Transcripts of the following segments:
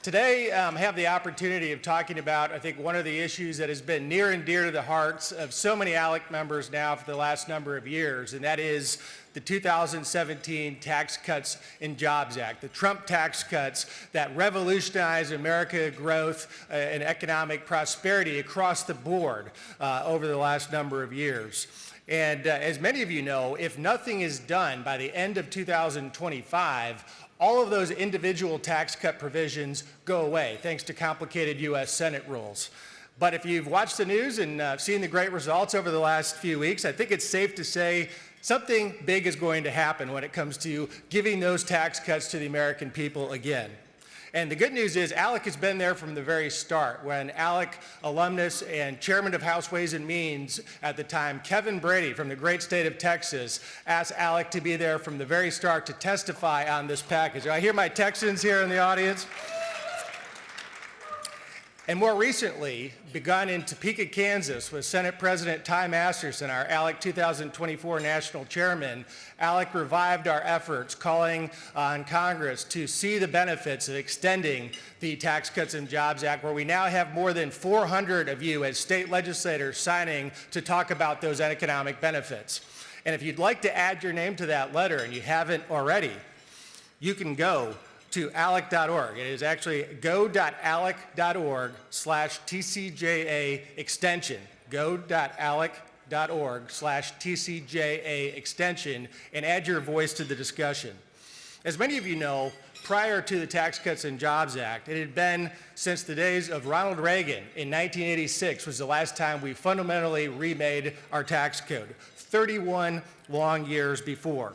Today, I have the opportunity of talking about, I think, one of the issues that has been near and dear to the hearts of so many ALEC members now for the last number of years, and that is the 2017 Tax Cuts and Jobs Act, the Trump tax cuts that revolutionized American growth and economic prosperity across the board over the last number of years. And as many of you know, if nothing is done by the end of 2025, all of those individual tax cut provisions go away, thanks to complicated U.S. Senate rules. But if you've watched the news and seen the great results over the last few weeks, I think it's safe to say something big is going to happen when it comes to giving those tax cuts to the American people again. And the good news is ALEC has been there from the very start. When ALEC alumnus and chairman of House Ways and Means at the time, Kevin Brady from the great state of Texas, asked ALEC to be there from the very start to testify on this package. I hear my Texans here in the audience. And more recently, begun in Topeka, Kansas, with Senate President Ty Masterson, our ALEC 2024 national chairman, ALEC revived our efforts, calling on Congress to see the benefits of extending the Tax Cuts and Jobs Act, where we now have more than 400 of you as state legislators signing to talk about those economic benefits. And if you'd like to add your name to that letter and you haven't already, you can go to alec.org. It is actually go.alec.org/TCJA extension. Go.alec.org/TCJA extension and add your voice to the discussion. As many of you know, prior to the Tax Cuts and Jobs Act, it had been since the days of Ronald Reagan in 1986 was the last time we fundamentally remade our tax code, 31 long years before.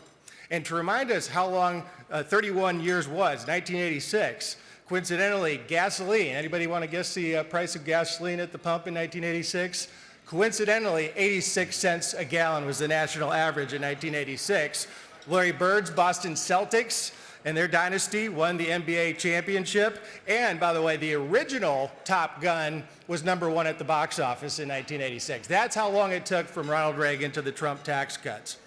And to remind us how long 31 years was, 1986, coincidentally, gasoline, anybody want to guess the price of gasoline at the pump in 1986? Coincidentally, 86 cents a gallon was the national average in 1986. Larry Bird's Boston Celtics and their dynasty won the NBA championship. And by the way, the original Top Gun was #1 at the box office in 1986. That's how long it took from Ronald Reagan to the Trump tax cuts.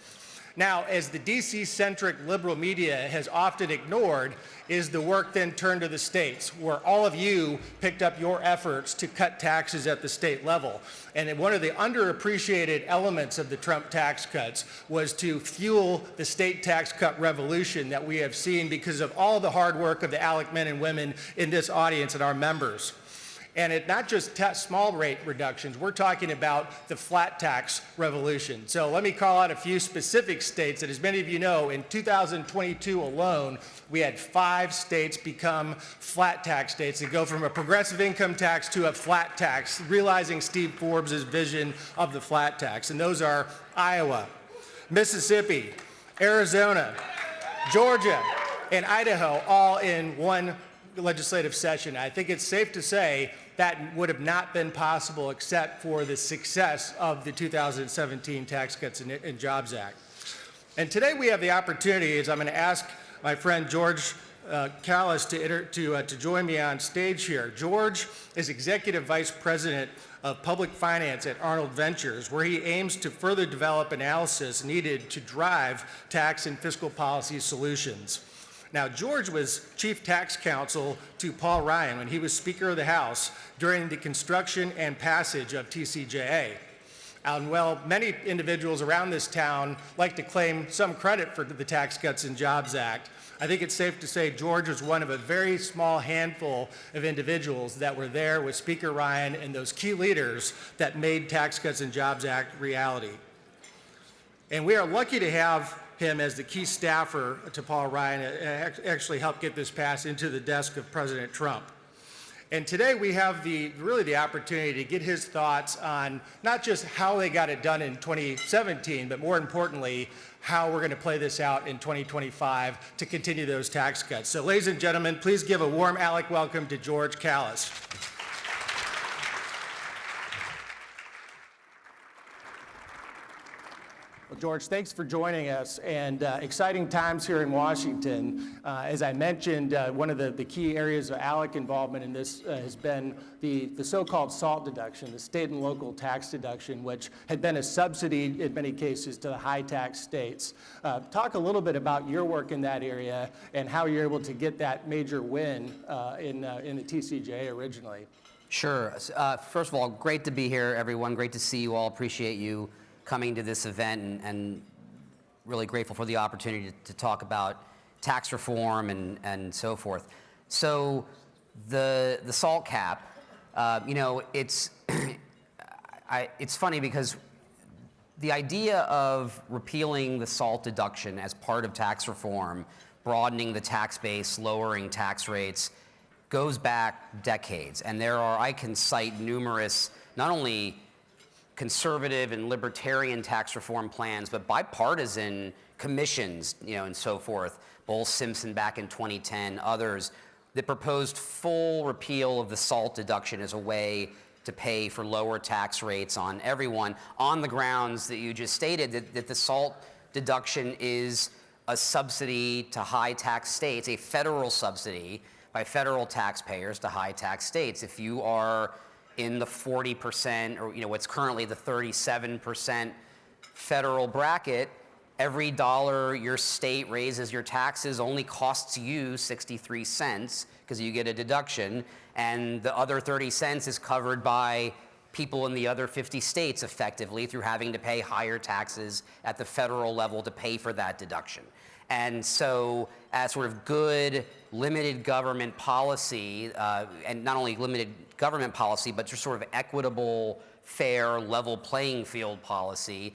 Now, as the DC-centric liberal media has often ignored, is the work then turned to the states, where all of you picked up your efforts to cut taxes at the state level. And one of the underappreciated elements of the Trump tax cuts was to fuel the state tax cut revolution that we have seen because of all the hard work of the ALEC men and women in this audience and our members. And it's not just small rate reductions, we're talking about the flat tax revolution. So let me call out a few specific states that, as many of you know, in 2022 alone, we had 5 states become flat tax states and go from a progressive income tax to a flat tax, realizing Steve Forbes' vision of the flat tax. And those are Iowa, Mississippi, Arizona, Georgia, and Idaho, all in one legislative session. I think it's safe to say that would have not been possible except for the success of the 2017 Tax Cuts and Jobs Act. And today we have the opportunity, as I'm going to ask my friend George Callas to join me on stage here. George is Executive Vice President of Public Finance at Arnold Ventures, where he aims to further develop analysis needed to drive tax and fiscal policy solutions. Now, George was Chief Tax Counsel to Paul Ryan when he was Speaker of the House during the construction and passage of TCJA. And while many individuals around this town like to claim some credit for the Tax Cuts and Jobs Act, I think it's safe to say George was one of a very small handful of individuals that were there with Speaker Ryan and those key leaders that made Tax Cuts and Jobs Act reality. And we are lucky to have him as the key staffer to Paul Ryan actually helped get this passed into the desk of President Trump. And today we have really the opportunity to get his thoughts on not just how they got it done in 2017, but more importantly, how we're going to play this out in 2025 to continue those tax cuts. So ladies and gentlemen, please give a warm ALEC welcome to George Callas. Well, George, thanks for joining us, and exciting times here in Washington. As I mentioned, one of the key areas of ALEC involvement in this has been the so-called SALT deduction, the state and local tax deduction, which had been a subsidy in many cases to the high tax states. Talk a little bit about your work in that area and how you're able to get that major win in the TCJA originally. Sure. First of all, great to be here, everyone. Great to see you all. Appreciate you coming to this event, and really grateful for the opportunity to talk about tax reform and so forth. So the SALT cap, it's it's funny because the idea of repealing the SALT deduction as part of tax reform, broadening the tax base, lowering tax rates, goes back decades. And I can cite numerous, not only conservative and libertarian tax reform plans, but bipartisan commissions, and so forth. Bowles Simpson back in 2010, others that proposed full repeal of the SALT deduction as a way to pay for lower tax rates on everyone, on the grounds that you just stated, that the SALT deduction is a subsidy to high tax states, a federal subsidy by federal taxpayers to high tax states. If you are in the 40% or what's currently the 37% federal bracket, every dollar your state raises your taxes only costs you 63 cents because you get a deduction, and the other 30 cents is covered by people in the other 50 states effectively through having to pay higher taxes at the federal level to pay for that deduction. And so as sort of good limited government policy, and not only limited government policy, but just sort of equitable, fair, level playing field policy,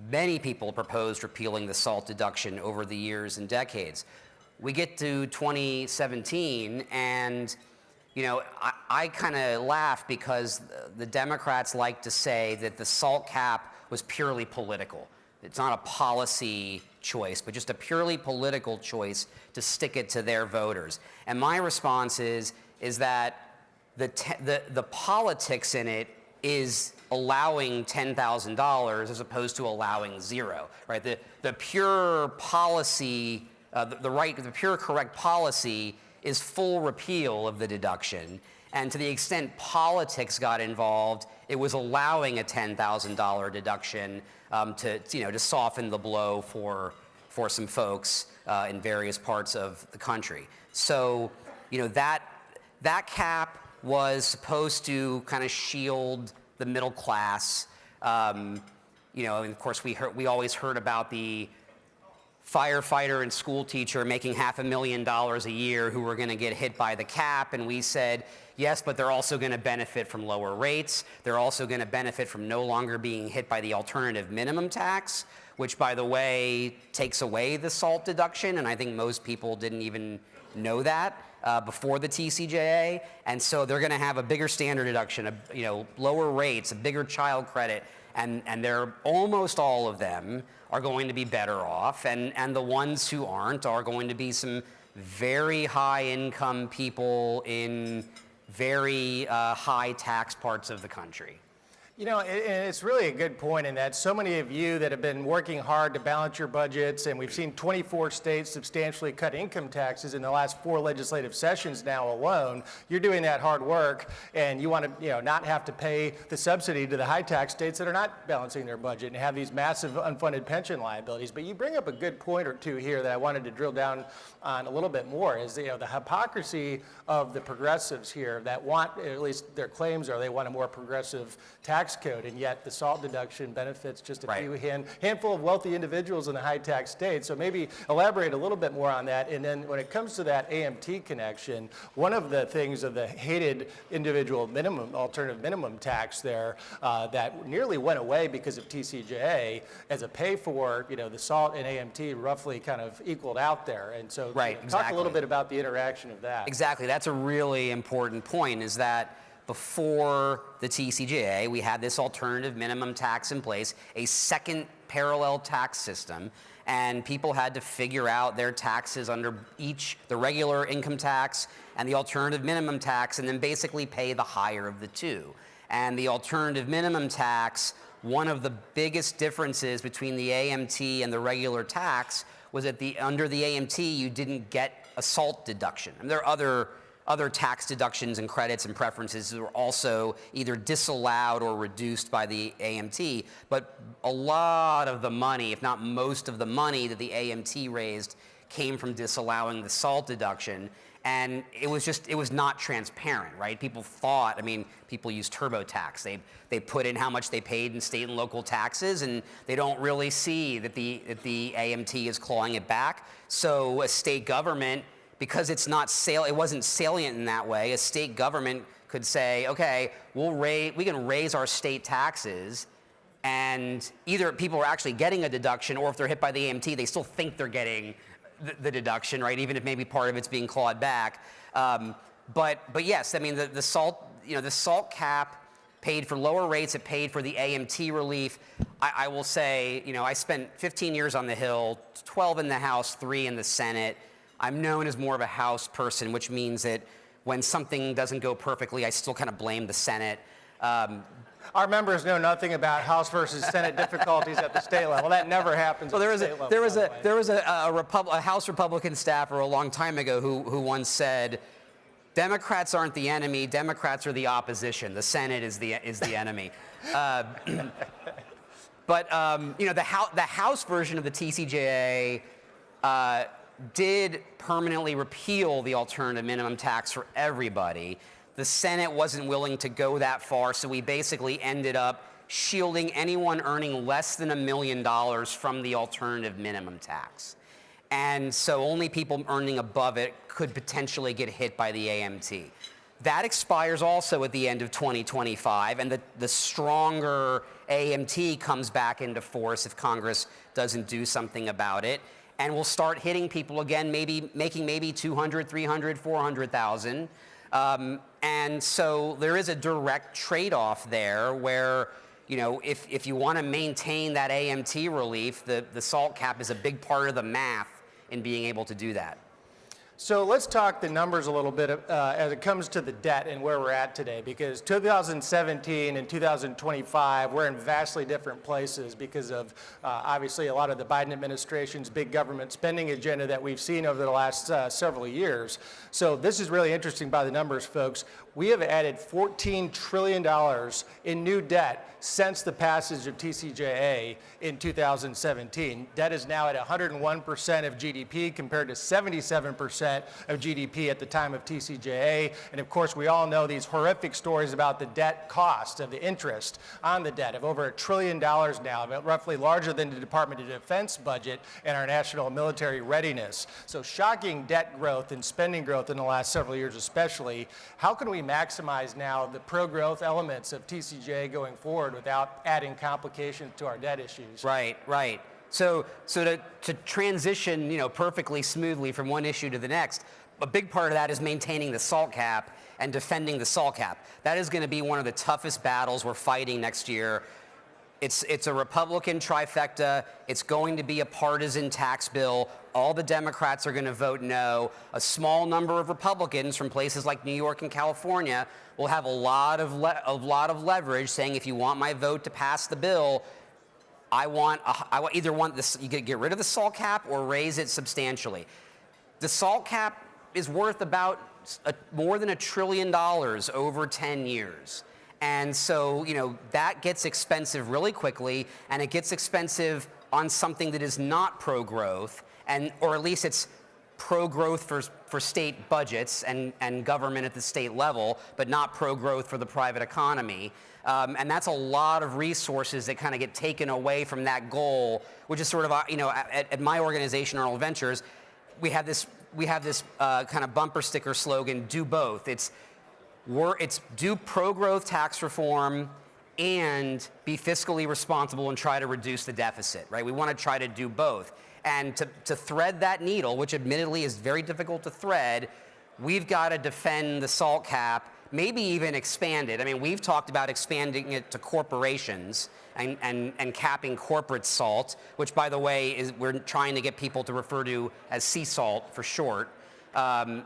many people proposed repealing the SALT deduction over the years and decades. We get to 2017, and I kind of laugh because the Democrats like to say that the SALT cap was purely political. It's not a policy choice, but just a purely political choice to stick it to their voters. And my response is that the politics in it is allowing $10,000 as opposed to allowing zero, right? The pure policy, the pure correct policy is full repeal of the deduction. And to the extent politics got involved, it was allowing a $10,000 deduction to soften the blow for some folks in various parts of the country. So that cap was supposed to kind of shield the middle class. And of course we always heard about the firefighter and school teacher making $500,000 a year who were going to get hit by the cap, and we said, yes, but they're also going to benefit from lower rates. They're also going to benefit from no longer being hit by the alternative minimum tax, which, by the way, takes away the SALT deduction, and I think most people didn't even know that before the TCJA. And so they're going to have a bigger standard deduction, lower rates, a bigger child credit, and they're almost all of them are going to be better off, and the ones who aren't are going to be some very high income people in very high tax parts of the country. It's really a good point in that so many of you that have been working hard to balance your budgets, and we've seen 24 states substantially cut income taxes in the last 4 legislative sessions now alone. You're doing that hard work, and you want to not have to pay the subsidy to the high tax states that are not balancing their budget and have these massive unfunded pension liabilities. But you bring up a good point or two here that I wanted to drill down on a little bit more, is the hypocrisy of the progressives here that want, at least their claims are, they want a more progressive tax code, and yet the SALT deduction benefits just a few handful of wealthy individuals in the high tax states. So maybe elaborate a little bit more on that. And then when it comes to that AMT connection, one of the things of the hated individual alternative minimum tax there that nearly went away because of TCJA as a pay for, the SALT and AMT roughly kind of equaled out there. And so talk a little bit about the interaction of that. Exactly. That's a really important point, is that before the TCJA, we had this alternative minimum tax in place, a second parallel tax system, and people had to figure out their taxes under the regular income tax and the alternative minimum tax, and then basically pay the higher of the two. And the alternative minimum tax one of the biggest differences between the AMT and the regular tax was that under the AMT, you didn't get a SALT deduction. And there are other tax deductions and credits and preferences that were also either disallowed or reduced by the AMT, but a lot of the money, if not most of the money that the AMT raised came from disallowing the SALT deduction. And it was not transparent, right? People thought, people use TurboTax. They put in how much they paid in state and local taxes, and they don't really see that the AMT is clawing it back. So a state government, because it wasn't salient in that way, a state government could say, okay, we can raise our state taxes, and either people are actually getting a deduction, or if they're hit by the AMT, they still think they're getting the deduction, right? Even if maybe part of it's being clawed back. But yes, the SALT cap paid for lower rates. It paid for the AMT relief. I will say, I spent 15 years on the Hill, 12 in the House, 3 in the Senate. I'm known as more of a House person, which means that when something doesn't go perfectly, I still kind of blame the Senate. Our members know nothing about House versus Senate difficulties at the state level. That never happens at the state level. There was a House Republican staffer a long time ago who once said, Democrats aren't the enemy, Democrats are the opposition. The Senate is the enemy. But the House version of the TCJA did permanently repeal the alternative minimum tax for everybody. The Senate wasn't willing to go that far, so we basically ended up shielding anyone earning less than $1 million from the alternative minimum tax. And so only people earning above it could potentially get hit by the AMT. That expires also at the end of 2025, and the stronger AMT comes back into force if Congress doesn't do something about it. And we'll start hitting people again, making maybe 200, 300, 400,000. And so there is a direct trade-off there where, if you want to maintain that AMT relief, the SALT cap is a big part of the math in being able to do that. So let's talk the numbers a little bit as it comes to the debt and where we're at today, because 2017 and 2025, we're in vastly different places because of obviously a lot of the Biden administration's big government spending agenda that we've seen over the last several years. So this is really interesting by the numbers, folks. We have added $14 trillion in new debt since the passage of TCJA in 2017. Debt is now at 101% of GDP compared to 77% of GDP at the time of TCJA. And of course, we all know these horrific stories about the debt cost, of the interest on the debt, of over $1 trillion now, roughly larger than the Department of Defense budget and our national military readiness. So shocking debt growth and spending growth in the last several years especially. How can we maximize now the pro-growth elements of TCJA going forward without adding complications to our debt issues? Right. So to transition, perfectly smoothly from one issue to the next, a big part of that is maintaining the SALT cap and defending the SALT cap. That is going to be one of the toughest battles we're fighting next year. It's a Republican trifecta. It's going to be a partisan tax bill. All the Democrats are going to vote no. A small number of Republicans from places like New York and California will have a lot of leverage, saying, if you want my vote to pass the bill, I either want this, you get rid of the SALT cap or raise it substantially. The SALT cap is worth about more than $1 trillion over 10 years. And so, that gets expensive really quickly, and it gets expensive on something that is not pro-growth, or at least it's pro-growth for state budgets and government at the state level, but not pro-growth for the private economy. And that's a lot of resources that kind of get taken away from that goal, which is sort of, at my organization, Arnold Ventures, we have this kind of bumper sticker slogan, do both. It's do pro-growth tax reform and be fiscally responsible and try to reduce the deficit, right? We want to try to do both. And to thread that needle, which admittedly is very difficult to thread, we've got to defend the SALT cap, maybe even expand it. We've talked about expanding it to corporations and capping corporate SALT, which, by the way, we're trying to get people to refer to as sea salt for short. Applause.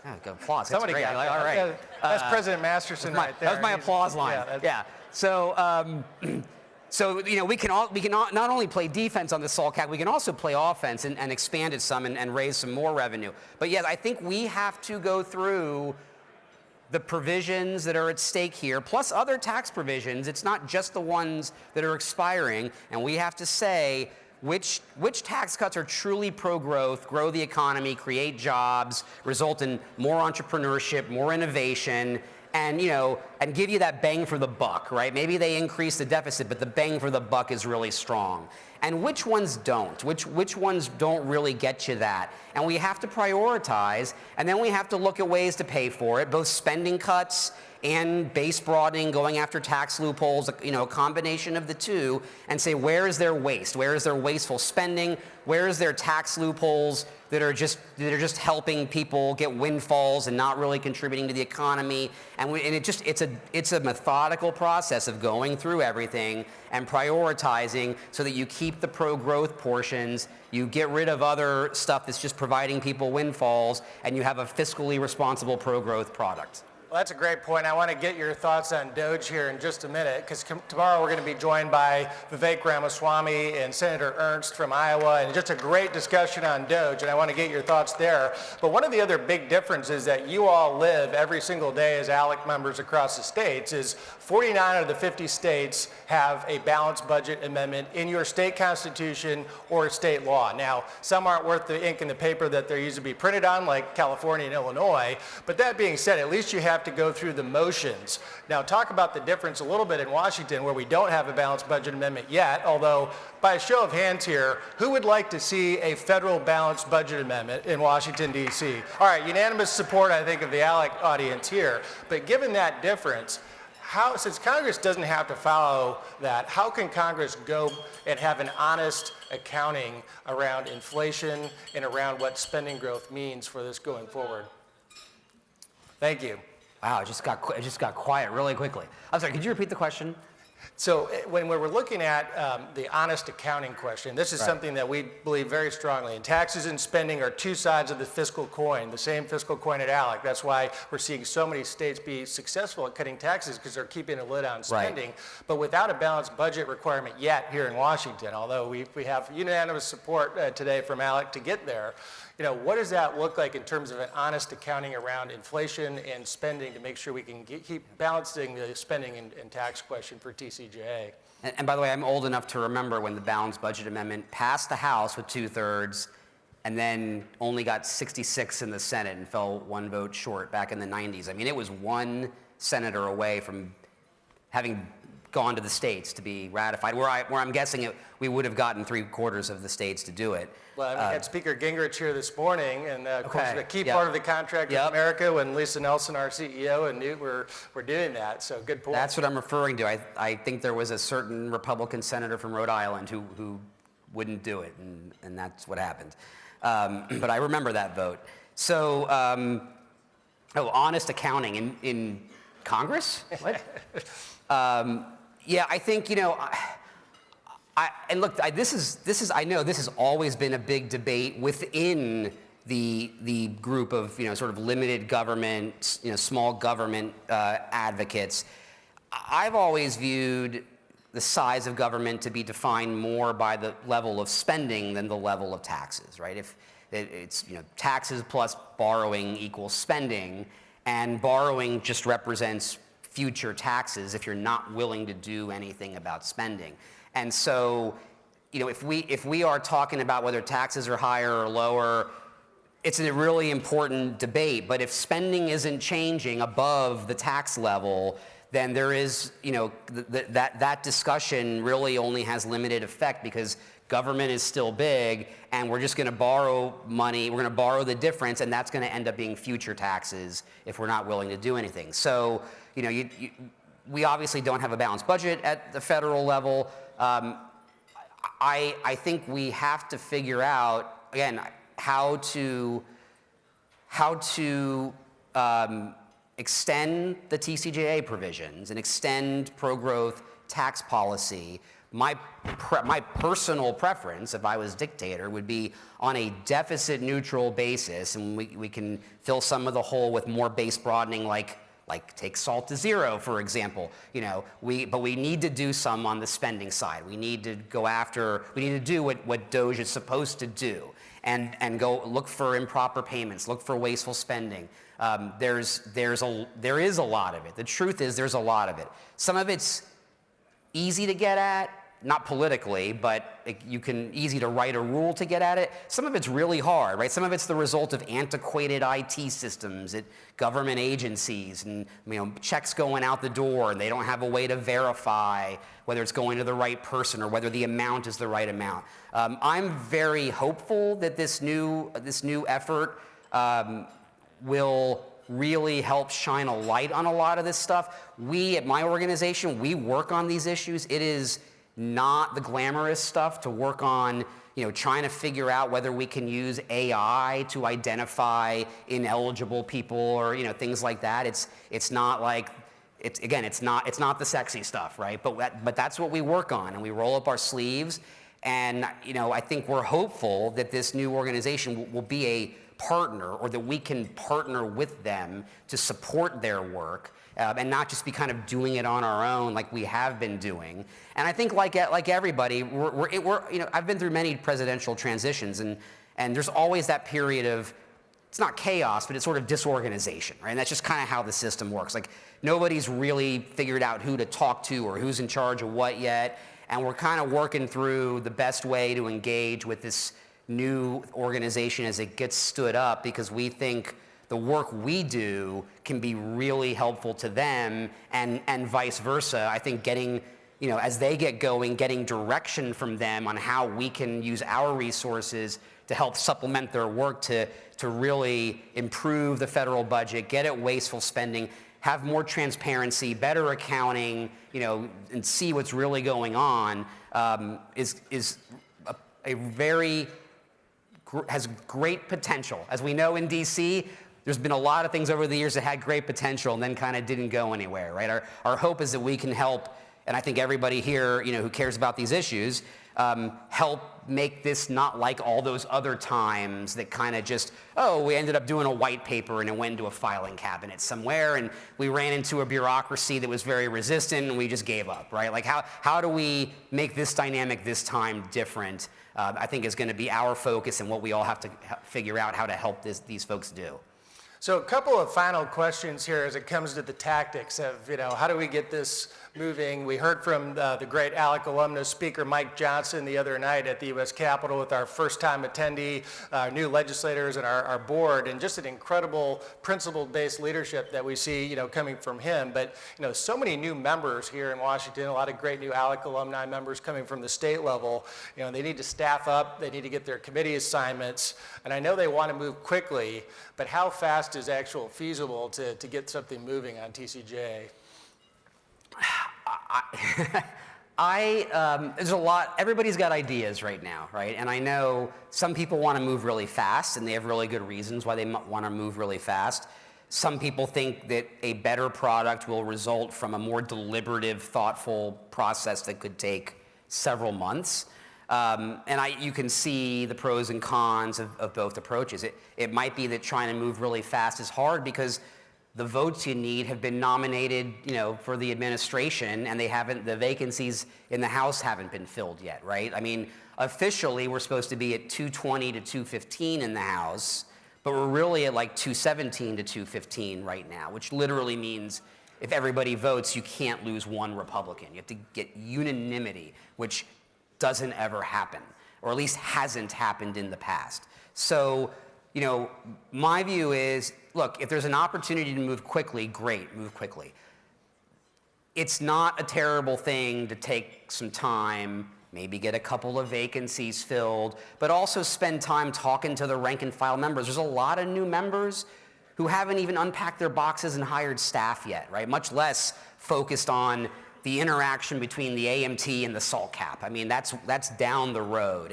That's Somebody great. got Like, that. all right. That's President Masterson right there. That was my applause line. Yeah, that's- Yeah. So, we can not only play defense on the SALT cap, we can also play offense and expand it some and raise some more revenue. But yes, I think we have to go through the provisions that are at stake here, plus other tax provisions. It's not just the ones that are expiring, and we have to say which tax cuts are truly pro-growth, grow the economy, create jobs, result in more entrepreneurship, more innovation, and and give you that bang for the buck, right? Maybe they increase the deficit, but the bang for the buck is really strong. And which ones don't? Which ones don't really get you that? And we have to prioritize, and then we have to look at ways to pay for it, both spending cuts and base broadening, going after tax loopholes, a combination of the two, and say, where is their waste? Where is their wasteful spending? Where is their tax loopholes that are just helping people get windfalls and not really contributing to the economy? And it's a methodical process of going through everything and prioritizing so that you keep the pro-growth portions, you get rid of other stuff that's just providing people windfalls, and you have a fiscally responsible pro-growth product. Well, that's a great point. I want to get your thoughts on DOGE here in just a minute, because tomorrow we're going to be joined by Vivek Ramaswamy and Senator Ernst from Iowa, and just a great discussion on DOGE, and I want to get your thoughts there. But one of the other big differences that you all live every single day as ALEC members across the states is 49 of the 50 states have a balanced budget amendment in your state constitution or state law. Now, some aren't worth the ink in the paper that they're used to be printed on, like California and Illinois, but that being said, at least you have to go through the motions. Now, talk about the difference a little bit in Washington, where we don't have a balanced budget amendment yet, although by a show of hands here, who would like to see a federal balanced budget amendment in Washington, D.C.? All right, unanimous support, I think, of the ALEC audience here, but given that difference, since Congress doesn't have to follow that, how can Congress go and have an honest accounting around inflation and around what spending growth means for this going forward? Thank you. Wow, it just got quiet really quickly. I'm sorry, could you repeat the question? So when we're looking at the honest accounting question, this is something that we believe very strongly in. Taxes and spending are two sides of the fiscal coin, the same fiscal coin at ALEC. That's why we're seeing so many states be successful at cutting taxes, because they're keeping a lid on spending. Right. But without a balanced budget requirement yet here in Washington, although we have unanimous support today from ALEC to get there, what does that look like in terms of an honest accounting around inflation and spending to make sure we can keep balancing the spending and tax question for TCJA? And by the way, I'm old enough to remember when the balanced budget amendment passed the House with 2/3 and then only got 66 in the Senate and fell one vote short back in the 90s. I mean, it was one senator away from having gone to the states to be ratified, where I'm guessing we would have gotten 3/4 of the states to do it. Well, we had Speaker Gingrich here this morning, and of course, a key part of the contract with America, when Lisa Nelson, our CEO, and Newt were doing that, so good point. That's what I'm referring to. I think there was a certain Republican senator from Rhode Island who wouldn't do it, and that's what happened. But I remember that vote. So, honest accounting in Congress? What? Yeah, I think, and look, this is I know this has always been a big debate within the group of, sort of limited government, small government advocates. I've always viewed the size of government to be defined more by the level of spending than the level of taxes, right? If it's, taxes plus borrowing equals spending, and borrowing just represents future taxes if you're not willing to do anything about spending. And so, if we are talking about whether taxes are higher or lower, it's a really important debate. But if spending isn't changing above the tax level, then there is, that discussion really only has limited effect, because government is still big, and we're just going to borrow money. We're going to borrow the difference, and that's going to end up being future taxes if we're not willing to do anything. So, we obviously don't have a balanced budget at the federal level. I think we have to figure out, again, how to extend the TCJA provisions and extend pro-growth tax policy, My personal preference, if I was dictator, would be on a deficit neutral basis, and we can fill some of the hole with more base broadening, like take SALT to zero, for example. But we need to do some on the spending side. We need to we need to do what DOGE is supposed to do, and go look for improper payments, look for wasteful spending. There is a lot of it. The truth is there's a lot of it. Some of it's easy to get at, not politically, but you can easy to write a rule to get at it. Some of it's really hard, right? Some of it's the result of antiquated IT systems at government agencies, and checks going out the door, and they don't have a way to verify whether it's going to the right person or whether the amount is the right amount. I'm very hopeful that this new effort will really help shine a light on a lot of this stuff. We at my organization, we work on these issues. It is not the glamorous stuff to work on, trying to figure out whether we can use AI to identify ineligible people or, things like that. It's not the sexy stuff, right? But that's what we work on, and we roll up our sleeves. And, I think we're hopeful that this new organization will be a partner, or that we can partner with them to support their work. And not just be kind of doing it on our own like we have been doing. And I think like everybody, I've been through many presidential transitions, and there's always that period of, it's not chaos, but it's sort of disorganization, right? And that's just kind of how the system works. Like, nobody's really figured out who to talk to or who's in charge of what yet, and we're kind of working through the best way to engage with this new organization as it gets stood up, because we think the work we do can be really helpful to them, and vice versa. I think getting, as they get going, getting direction from them on how we can use our resources to help supplement their work to really improve the federal budget, get at wasteful spending, have more transparency, better accounting, and see what's really going on, has great potential. As we know in DC, there's been a lot of things over the years that had great potential and then kind of didn't go anywhere, right? Our hope is that we can help, and I think everybody here, who cares about these issues, help make this not like all those other times that kind of just, we ended up doing a white paper and it went into a filing cabinet somewhere, and we ran into a bureaucracy that was very resistant and we just gave up, right? Like, how do we make this dynamic this time different? I think is going to be our focus, and what we all have to figure out how to help these folks do. So a couple of final questions here as it comes to the tactics of, how do we get this moving? We heard from the great ALEC alumnus speaker Mike Johnson the other night at the U.S. Capitol with our first-time attendee, new legislators, and our board, and just an incredible principle-based leadership that we see, coming from him. But, so many new members here in Washington, a lot of great new ALEC alumni members coming from the state level. They need to staff up, they need to get their committee assignments, and I know they want to move quickly, but how fast is actually feasible to get something moving on TCJ? There's a lot, everybody's got ideas right now, right? And I know some people want to move really fast, and they have really good reasons why they want to move really fast. Some people think that a better product will result from a more deliberative, thoughtful process that could take several months. You can see the pros and cons of both approaches. It might be that trying to move really fast is hard because the votes you need have been nominated, for the administration, and the vacancies in the House haven't been filled yet, right? I mean, officially, we're supposed to be at 220 to 215 in the House, but we're really at like 217 to 215 right now, which literally means if everybody votes, you can't lose one Republican. You have to get unanimity, which doesn't ever happen, or at least hasn't happened in the past. So, my view is, look, if there's an opportunity to move quickly, great, move quickly. It's not a terrible thing to take some time, maybe get a couple of vacancies filled, but also spend time talking to the rank and file members. There's a lot of new members who haven't even unpacked their boxes and hired staff yet, right? Much less focused on the interaction between the AMT and the SALT cap. I mean, that's down the road.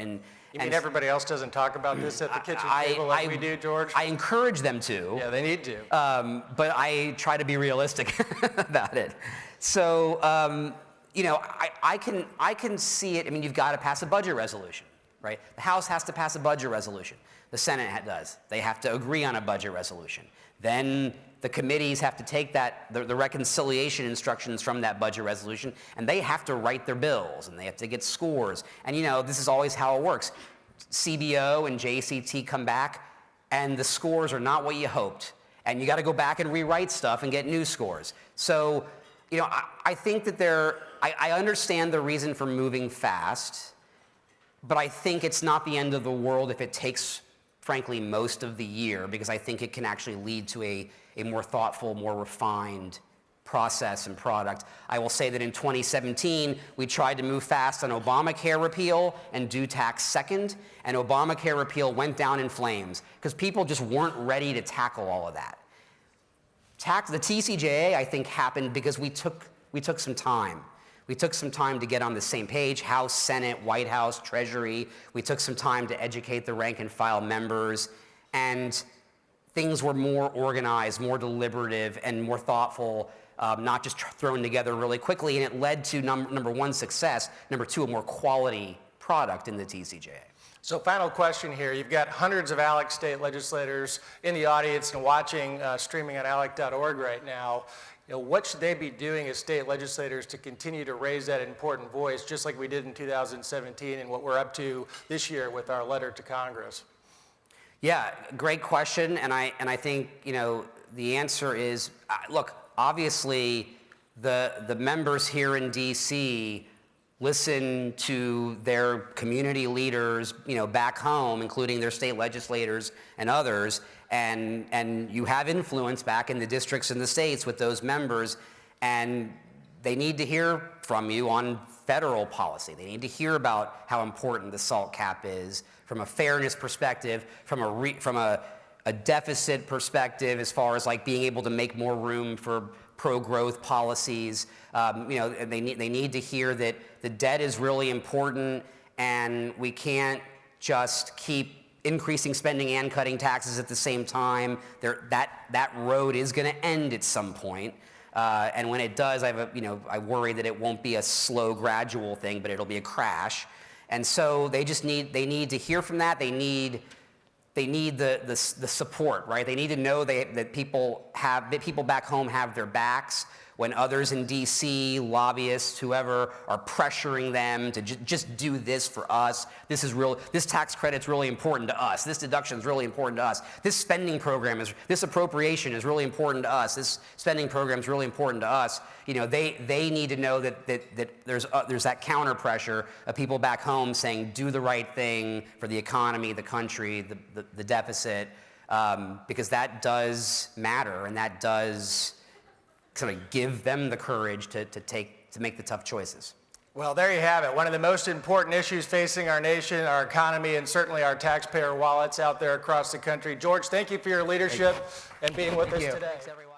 You mean everybody else doesn't talk about this at the kitchen table like we do, George? I encourage them to. Yeah, they need to. But I try to be realistic about it. So, you know, I can see it. I mean, you've got to pass a budget resolution, right? The House has to pass a budget resolution. The Senate does. They have to agree on a budget resolution. Then the committees have to take the reconciliation instructions from that budget resolution, and they have to write their bills, and they have to get scores. And you know, this is always how it works. CBO and JCT come back, and the scores are not what you hoped. And you got to go back and rewrite stuff and get new scores. So, you know, I think that I understand the reason for moving fast, but I think it's not the end of the world if it takes, frankly, most of the year, because I think it can actually lead to a more thoughtful, more refined process and product. I will say that in 2017, we tried to move fast on Obamacare repeal and do tax second, and Obamacare repeal went down in flames because people just weren't ready to tackle all of that. The TCJA, I think, happened because we took some time. We took some time to get on the same page, House, Senate, White House, Treasury. We took some time to educate the rank and file members, and things were more organized, more deliberative, and more thoughtful, not just thrown together really quickly, and it led to number one, success, number two, a more quality product in the TCJA. So final question here. You've got hundreds of ALEC state legislators in the audience and watching streaming on alec.org right now. You know, what should they be doing as state legislators to continue to raise that important voice, just like we did in 2017 and what we're up to this year with our letter to Congress? Yeah, great question, and I think, you know, the answer is, look, obviously the members here in DC listen to their community leaders, you know, back home, including their state legislators and others, and you have influence back in the districts and the states with those members, and they need to hear from you on federal policy. They need to hear about how important the SALT cap is from a fairness perspective, from a deficit perspective, as far as like being able to make more room for pro-growth policies. You know, they need to hear that the debt is really important, and we can't just keep increasing spending and cutting taxes at the same time. That road is going to end at some point. And when it does, I worry that it won't be a slow, gradual thing, but it'll be a crash. And so they need to hear from that. They need the support, right? They need to know that people back home have their backs when others in DC, lobbyists, whoever, are pressuring them to just do this for us. This tax credit's really important to us. This deduction is really important to us. This appropriation is really important to us. This spending program is really important to us. You know, they need to know that there's that counter pressure of people back home saying, do the right thing for the economy, the country, the deficit, because that does matter, and that does sort of give them the courage to make the tough choices. Well, there you have it. One of the most important issues facing our nation, our economy, and certainly our taxpayer wallets out there across the country. George, thank you for your leadership and being with us today. Thanks, everyone.